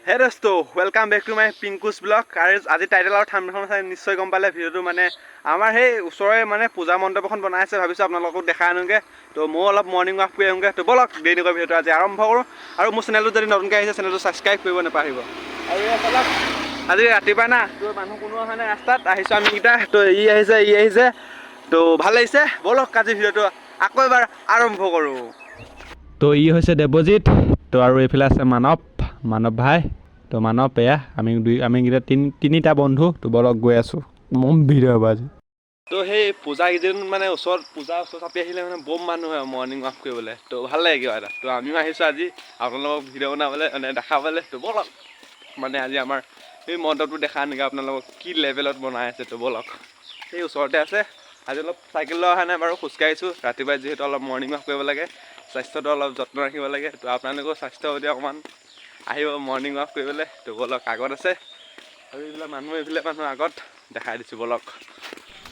Hey dosto, welcome back to my Pinkus vlog. আজি title আৰু থাম্বনেইলখন চাই নিশ্চয় গম পালে ভিডিঅ'টো মানে আমাৰ সেই ওচৰৰে মানে পূজা মণ্ডপ এখন বনাই আছে ভাবিছোঁ আপোনালোকক দেখাই আনোগে তো মই অলপ মৰ্ণিং ৱাক কৰি আহোঁগে তো বলক দেৰি নকৰি ভিডিঅ'টো আজি আৰম্ভ কৰোঁ আৰু মোৰ চেনেলটো যদি নতুনকৈ আহিছে চেনেলটো ছাবস্ক্ৰাইব কৰিব নাপাহৰিব আৰু বলক আজি ৰাতিপুৱা না তো মানুহ কোনো অহা নাই ৰাস্তাত আহিছোঁ আমিকেইটা তো ই আহিছে তো ভাল লাগিছে বলক আজি ভিডিঅ'টো আকৌ এবাৰ আৰম্ভ কৰোঁ তো ই হৈছে দেৱজিৎ তো আৰু এইফালে আছে মানৱ ভাই তো মানৱ এয়া আমিকেইটা তিনিটা বন্ধু তো বলক গৈ আছোঁ মম ভিডিঅ' হ'ব আজি তো সেই পূজা কেইদিন মানে ওচৰত চাপি আহিলে মানে বম মানুহ হয় মৰ্ণিং ৱাক কৰিবলৈ তো ভাল লাগে কিবা এটা তো আমিও আহিছোঁ আজি আপোনালোকক ভিডিঅ' বনাবলৈ মানে দেখাবলৈ তো বলক মানে আজি আমাৰ এই মণ্ডপটো দেখা আনিকে আপোনালোকক কি লেভেলত বনাই আছে তো বলক সেই ওচৰতে আছে আজি অলপ চাইকেল লৈ অহা নাই বাৰু খোজকাঢ়িছোঁ ৰাতিপুৱাই যিহেতু অলপ মৰ্ণিং ৱাক কৰিব লাগে স্বাস্থ্যটো অলপ যত্ন ৰাখিব লাগে তো আপোনালোকৰ স্বাস্থ্য প্ৰতি অকণমান আহিব মৰ্ণিং ৱাক কৰিবলৈ তো বলক আগত আছে আৰু এইবিলাক মানুহ আগত দেখাই দিছোঁ বলক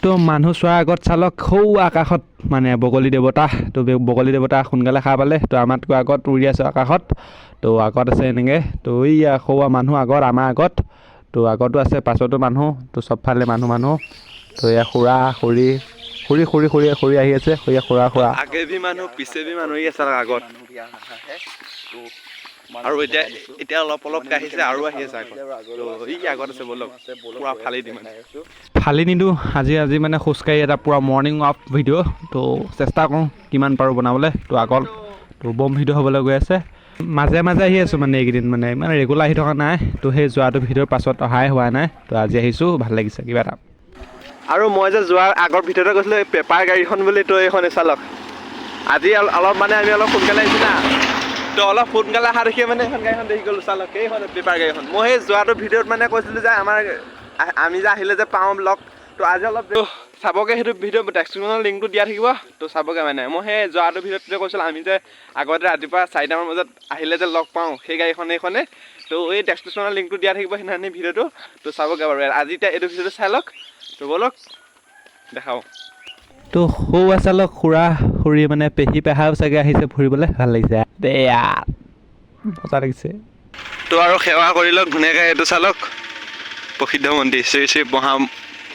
তো মানুহ চোৱাৰ আগত চালক সৌ আকাশত মানে বগলী দেৱতা তো বগলী দেৱতা সোনকালে সাৰ পালে তো আমাতকৈ আগত উৰি আছোঁ আকাশত তো আগত আছে এনেকৈ তো এই সৌ মানুহ আগত আমাৰ আগত তো আগতো আছে পাছতো মানুহ তো চবফালে মানুহ তো এয়া খুৰী আহি আছে খুৰা আগে ভি মানুহ পিছে ভি মানুহ আছে আগত আৰু এতিয়া অলপ আহিছে আৰু আহি আছে আগত আছে বলক পুৰা ফালি নিদিওঁ আজি মানে খোজকাঢ়ি এটা পুৰা মৰ্ণিং ৱাক ভিডিঅ' তো চেষ্টা কৰোঁ কিমান পাৰোঁ বনাবলৈ তো আগত তো বম ভিডিঅ' হ'বলৈ গৈ আছে মাজে আহি আছোঁ মানে এইকেইদিন মানে ইমান ৰেগুলাৰ আহি থকা নাই তো সেই যোৱাটো ভিডিঅ'ৰ পাছত অহাই হোৱা নাই তো আজি আহিছোঁ ভাল লাগিছে কিবা এটা আৰু মই যে যোৱাৰ আগৰ ভিতৰতে কৈছিলোঁ এই পেপাৰ গাড়ীখন বুলি তো এইখন চালক আজি অলপ মানে আমি অলপ সোনকালে আহিছোঁ না তো অলপ সোনকালে অহা দেখিয়ে মানে এখন গাড়ীখন দেখি গ'লোঁ চালক এইখন পেপাৰ গাড়ীখন মই সেই যোৱাটো ভিডিঅ'ত মানে কৈছিলোঁ যে আমি যে আহিলে যে পাওঁ ব্লগ তো আজি অলপ চাবগৈ সেইটো ভিডিঅ' ডেছক্ৰিপশ্যনৰ লিংকটো দিয়া থাকিব তো চাবগৈ মানে মই সেই যোৱাটো ভিডিঅ'ত যে কৈছিলোঁ আমি যে আগতে ৰাতিপুৱা 4টামান বজাত আহিলে যে লগ পাওঁ সেই গাড়ীখনে তো এই ডেছক্ৰিপশ্যনৰ লিংকটো দিয়া থাকিব সেইদিনাখনি ভিডিঅ'টো তো চাবগৈ বাৰু আজি এতিয়া এইটো ভিডিঅ'টো চাই লওক তো বলক দেখাওঁ তো সৌ আচালক খুৰী মানে পেহী পেহাও চাগে আহিছে ফুৰিবলৈ ভাল লাগিছে দেয়া মজা লাগিছে তো আৰু সেৱা কৰি লওক ধুনীয়াকৈ এইটো চালক প্ৰসিদ্ধ মন্দিৰ শ্ৰী শ্ৰী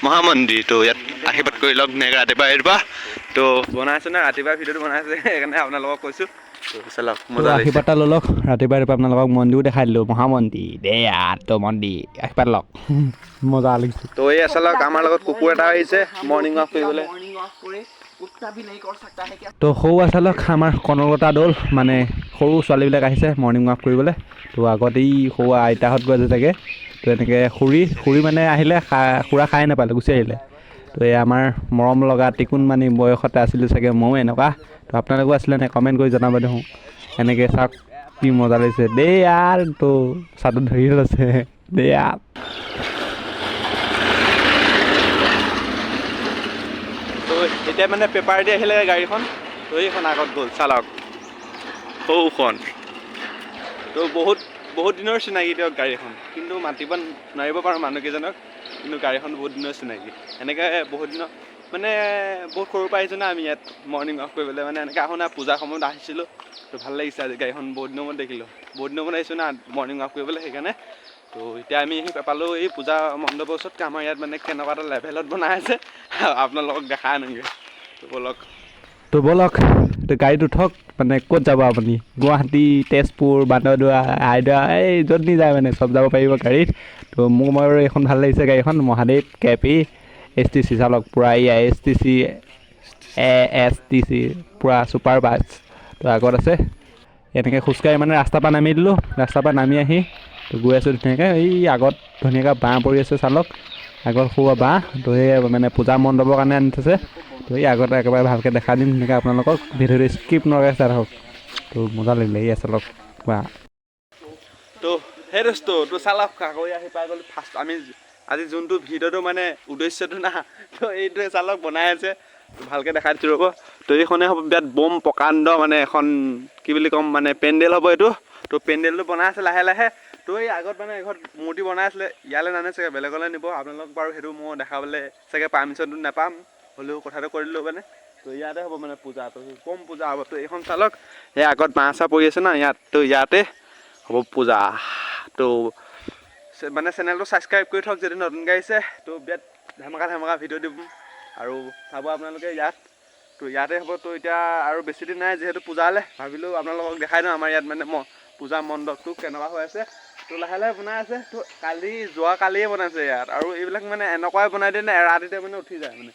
মহামন্দিৰ তো ইয়াত আশীৰ্বাদ কৰি লওক ধুনীয়াকৈ ৰাতিপুৱা তো বনাইছোঁ না ৰাতিপুৱা ভিডিঅ'টো বনাইছোঁ সেইকাৰণে আপোনালোকক কৈছোঁ চালক মজা আশীৰ্বাদ এটা লৈ লওক ৰাতিপুৱা আপোনালোকক মন্দিৰো দেখাই দিলোঁ মহামন্দিৰ দেয়া তো মন্দিৰ আশীৰ্বাদ লওক মজা লাগিছে তো এই আচালক আমাৰ লগত কুকুৰ এটা আহিছে মৰ্ণিং ৱাক কৰিবলৈ তো সৌ আচালক আমাৰ কনকলতা দল মানে সৰু ছোৱালীবিলাক আহিছে মৰ্ণিং ৱাক কৰিবলৈ তো আগত এই সৰু আইতাহঁত গৈ আছে চাগে তো এনেকৈ খুৰী মানে আহিলে খুৰা খাই নাপালে গুচি আহিলে তো এই আমাৰ মৰম লগা টিকুনমানি বয়সতে আছিলোঁ চাগে ময়ো এনেকুৱা তো আপোনালোকো আছিলে নে কমেণ্ট কৰি জনাব দেখোঁ এনেকৈ চাওক কি মজা লাগিছে দেই আৰ তো চাটো ধৰি লৈছে দেই আৰ তো এতিয়া মানে পেপাৰ দি আহিলে গাড়ীখন তো এইখন আগত গ'ল চালক সৌখন তো বহুত দিনৰ চিনাকি দিয়ক গাড়ীখন কিন্তু মাতিব নোৱাৰিব পাৰোঁ মানুহকেইজনক কিন্তু গাড়ীখন বহুত দিনৰ চিনাকি এনেকৈ বহুত দিনৰ মানে বহুত সৰুৰ পৰা আহিছোঁ না আমি ইয়াত মৰ্ণিং ৱাক কৰিবলৈ মানে এনেকৈ আহোঁ না পূজাৰ সময়ত আহিছিলোঁ তো ভাল লাগিছে আজি গাড়ীখন বহুত দিনৰ মূৰত দেখিলোঁ বহুত দিনৰ মূৰত আহিছোঁ না মৰ্ণিং ৱাক কৰিবলৈ সেইকাৰণে তো এতিয়া আমি পালোঁ এই পূজা মণ্ডপৰ ওচৰত আমাৰ ইয়াত মানে কেনেকুৱা এটা লেভেলত বনাই আছে আপোনালোকক দেখাই আনোগৈ তো বলক তো গাড়ীত উঠক মানে ক'ত যাব আপুনি গুৱাহাটী তেজপুৰ বান্দৰদোৱা আইদৰা এই য'ত নি যায় মানে চব যাব পাৰিব গাড়ীত তো মোৰ এইখন ভাল লাগিছে গাড়ীখন মহাদেৱ কেপি STC চালক পূৰা STC ASTC পূৰা ছুপাৰ বাছ তো আগত আছে এনেকৈ খোজকাঢ়ি মানে ৰাস্তাৰ পৰা নামি দিলোঁ ৰাস্তাৰ পৰা নামি আহি তো গৈ আছোঁ ধুনীয়াকৈ এই আগত ধুনীয়াকৈ বাঁহ পৰি আছে চালক আগত সৰু বাঁহ তো সেই মানে পূজা মণ্ডপৰ কাৰণে আনি থৈছে তো এই আগতে একেবাৰে ভালকৈ দেখাই দিম ধুনীয়াকৈ আপোনালোকক ভিডিঅ'টো স্কিপ নকৰাকৈ চাই থাকক তো মজা লাগিলে এই চালক বা তো সেই দোস্তো তো চালক কাকৈ আহি পাই গ'লো ফাৰ্ষ্ট আমি আজি যোনটো ভিডিঅ'টো মানে উদ্দেশ্যটো না তো এইটোৱে চালক বনাই আছে ভালকৈ দেখাই দিছোঁ ৰ'ব তো এইখনে হ'ব বিৰাট বম প্ৰকাণ্ড মানে এখন কি বুলি ক'ম মানে পেণ্ডেল হ'ব এইটো তো পেণ্ডেলটো বনাই আছে লাহে তো এই আগত মানে এঘৰত মূৰ্তি বনাই আছিলে ইয়ালৈ নানে চাগে বেলেগলৈ নিব আপোনালোক বাৰু সেইটো মই দেখাবলৈ চাগে পাৰ্মিশ্যনটো নাপাম হ'লেও কথাটো কৰি দিলোঁ মানে তো ইয়াতে হ'ব মানে পূজা তো কম পূজা হ'ব তো এইখন চালক সেই আগত বাঁহ চাহ পৰি আছে না ইয়াত তো ইয়াতে হ'ব পূজা তো মানে চেনেলটো ছাবস্ক্ৰাইব কৰি থওক যদি নতুনকৈ আহিছে। তো বিৰাট ধামাকা ভিডিঅ' দিম আৰু চাব আপোনালোকে ইয়াত। তো ইয়াতে হ'ব। তো এতিয়া আৰু বেছি দিন নাই যিহেতু পূজালৈ ভাবিলোঁ আপোনালোকক দেখাই দিওঁ আমাৰ ইয়াত মানে পূজা মণ্ডপটো কেনেকুৱা হৈ আছে। তো লাহে লাহে বনাই আছে। তো যোৱাকালিয়ে বনাইছে ইয়াত আৰু এইবিলাক মানে এনেকুৱাই বনাই দিয়ে নে এৰাতিতে মানে উঠি যায় মানে।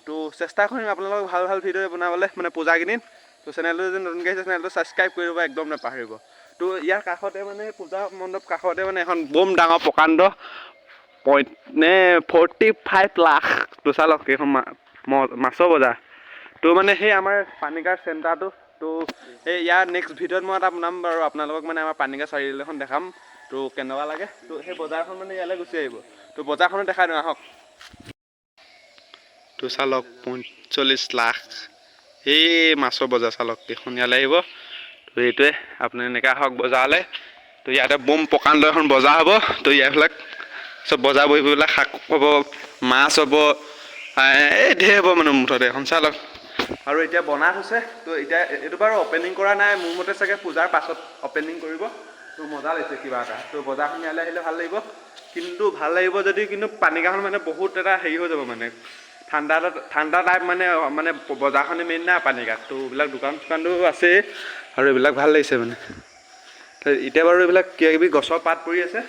তো চেষ্টা কৰিম আপোনালোকক ভাল ভিডিঅ' বনাবলৈ মানে পূজা কেইদিন। তো চেনেলটো যদি নতুনকৈ আহিছে চেনেলটো ছাবস্ক্ৰাইব কৰি দিব একদম নাপাহৰিব। তো ইয়াৰ কাষতে মানে পূজা মণ্ডপ কাষতে মানে এখন বম ডাঙৰ প্ৰকাণ্ড 45 লাখ তো চালক এইখন মাছৰ বজাৰ। তো মানে সেই আমাৰ পানীগাৰ চেণ্টাৰটো। তো এই ইয়াৰ নেক্সট ভিডিঅ'ত মই এটা বনাম বাৰু আপোনালোকক মানে আমাৰ পানীগাৰ চাৰিআলিখন দেখাম। তো কেনেকুৱা লাগে। তো সেই বজাৰখন মানে ইয়ালৈ গুচি আহিব। তো বজাৰখনো দেখাই দিওঁ আহক। তো চালক 45 লাখ এই মাছৰ বজাৰ চালক এইখন ইয়ালৈ আহিব। তো এইটোৱে আপুনি এনেকৈ আহক বজাৰলৈ। তো ইয়াতে বম প্ৰকাণ্ড এখন বজাৰ হ'ব। তো ইয়াৰবিলাক চব বজাৰ বহি পেলাই শাক হ'ব, মাছ হ'ব, এই ঢেৰ হ'ব মানে মুঠতে এখন চালক। আৰু এতিয়া বনাই থৈছে। তো এতিয়া এইটো বাৰু অপেনিং কৰা নাই, মোৰ মতে চাগে পূজাৰ পাছত অপেনিং কৰিব। তো মজা লাগিছে কিবা এটা। তো বজাৰখন ইয়ালৈ আহিলে ভাল লাগিব। কিন্তু ভাল লাগিব যদি কিন্তু পানীগাঁওখন মানে বহুত এটা হেৰি হৈ যাব মানে ঠাণ্ডা টাইপ মানে বজাৰখনে মেইন না পানীগাঁৱত। তো এইবিলাক দোকানটো আছেই আৰু এইবিলাক ভাল লাগিছে মানে। এতিয়া বাৰু এইবিলাক কিবাকিবি গছৰ পাত পৰি আছে।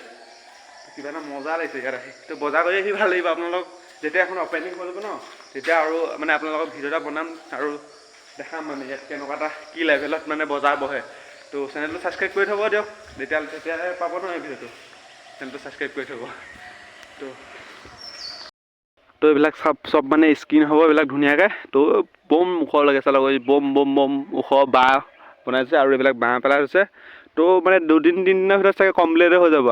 কিবা এটা মজা লাগিছে ইয়াত আহি। তো বজাৰ কৰি আহি ভাল লাগিব। আপোনালোক যেতিয়া এখন অপেনিং কৰিব ন তেতিয়া আৰু মানে আপোনালোকক ভিডিঅ' এটা বনাম আৰু দেখাম মানে ইয়াত কেনেকুৱা এটা কি লেভেলত মানে বজাৰ বহে। তো চেনেলটো ছাবস্ক্ৰাইব কৰি থ'ব দিয়ক। তেতিয়াহে পাব নহয় ভিডিঅ'টো। চেনেলটো ছাবস্ক্ৰাইব কৰি থ'ব। তো এইবিলাক চব মানে স্ক্ৰীন হ'ব এইবিলাক ধুনীয়াকৈ। তো বম ওখ লাগে চালক বম ওখ বাঁহ বনাইছে আৰু এইবিলাক বাঁহ পেলাই থৈছে। তো মানে 2-3 দিনৰ ভিতৰত চাগে কমপ্লিটে হৈ যাব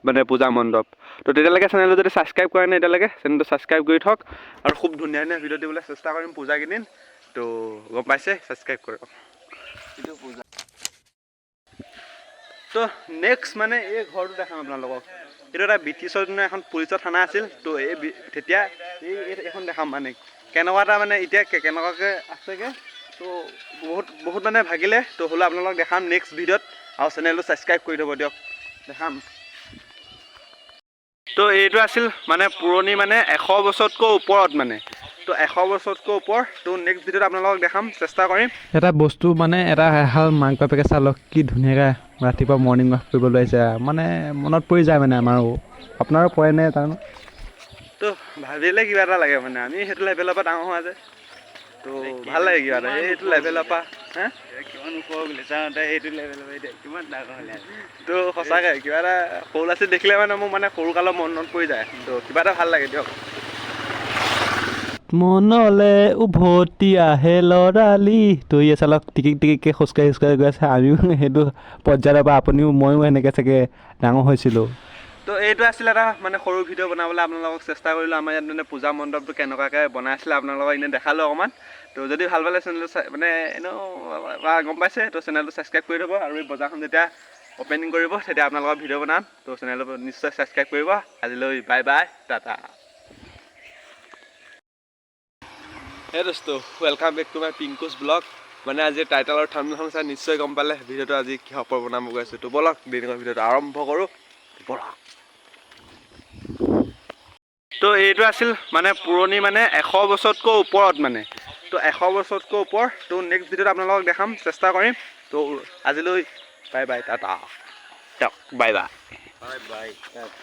মানে পূজা মণ্ডপ। তো তেতিয়ালৈকে চেনেলটো যদি ছাবস্ক্ৰাইব কৰা নাই এতিয়ালৈকে চেনেলটো ছাবস্ক্ৰাইব কৰি থওক আৰু খুব ধুনীয়া ভিডিঅ' দিবলৈ চেষ্টা কৰিম পূজা কেইদিন। তো গম পাইছে ছাবস্ক্ৰাইব কৰক। তো নেক্সট মানে এই ঘৰটো দেখাম আপোনালোকক। এইটো এটা ব্ৰিটিছৰ দিনৰ এখন পুলিচৰ থানা আছিল। তো তেতিয়া এইখন দেখাম মানে কেনেকুৱা এটা মানে এতিয়া কেনেকুৱাকৈ আছেগৈ। তো বহুত মানে ভাগিলে। তো হ'লেও আপোনালোকক দেখাম নেক্সট ভিডিঅ'ত আৰু চেনেলটো ছাবস্ক্ৰাইব কৰি থ'ব দিয়ক দেখাম। তো এইটো আছিল মানে পুৰণি মানে 100 বছৰতকৈ ওপৰত মানে। তো 100 বছৰতকৈ ওপৰ। তো নেক্সট ভিডিঅ'ত আপোনালোকক দেখাম চেষ্টা কৰিম। এটা বস্তু মানে এটা এহাল মাক বাপেকে চালক কি ধুনীয়াকৈ ৰাতিপুৱা মৰ্ণিং ৱাক কৰিবলৈ আহিছে মানে মনত পৰি যায় মানে আমাৰো আপোনাৰো পৰে নে তাৰনো। তো ভাবিলে কিবা এটা লাগে মানে আমি সেইটো লেভেলৰ পৰা ডাঙৰ হোৱা যে। তো ভাল লাগে কিবা এটা সেইটো লেভেলৰ পৰা কিমান ওখ বুলি চাওঁতে সেইটো লেভেলৰ পৰা এতিয়া কিমান ডাঙৰ হ'লে। তো সঁচাকৈ কিবা এটা সৰু ল'ৰা ছোৱালী দেখিলে মানে মোৰ মানে সৰুকালৰ মনত পৰি যায়। তো কিবা এটা ভাল লাগে দিয়ক। মনলে উভতি আহে লৰালি। তো ইয়ে চালক টিকিকৈ খোজকাঢ়ি গৈ আছে। আমিও সেইটো পৰ্যায়ৰ পৰা আপুনিও ময়ো সেনেকৈ চাগে ডাঙৰ হৈছিলোঁ। তো এইটো আছিলে এটা মানে সৰু ভিডিঅ' বনাবলৈ আপোনালোকক চেষ্টা কৰিলোঁ। আমাৰ ইয়াত মানে পূজা মণ্ডপটো কেনেকুৱাকৈ বনাইছিলে আপোনালোকক এনেই দেখালোঁ অকণমান। তো যদি ভাল পালে চেনেলটো মানে এনেও গম পাইছে। তো চেনেলটো ছাবস্ক্ৰাইব কৰি থ'ব আৰু এই বজাৰখন যেতিয়া অপেনিং কৰিব তেতিয়া আপোনালোকৰ ভিডিঅ' বনাম। তো চেনেলটো নিশ্চয় ছাবস্ক্ৰাইব কৰিব। আজিলৈ বাই বাই টাটা। হে দোস্ত ৱেলকাম বেক টু মাই পিংকুছ ব্লগ। মানে আজি টাইটেলৰ থাম্বনেইলখন চাই নিশ্চয় গম পালে ভিডিঅ'টো আজি কিহৰ ওপৰত বনাব গৈ আছোঁ। তো ব'লক দিনৰ ভিডিঅ'টো আৰম্ভ কৰোঁ ব'লক। তো এইটো আছিল মানে পুৰণি মানে 100 বছৰতকৈ ওপৰত মানে। তো 100 বছৰতকৈ ওপৰ। তো নেক্সট ভিডিঅ'ত আপোনালোকক দেখাম চেষ্টা কৰিম। তো আজিলৈ বাই বাই টাটা দিয়ক বাই বাই।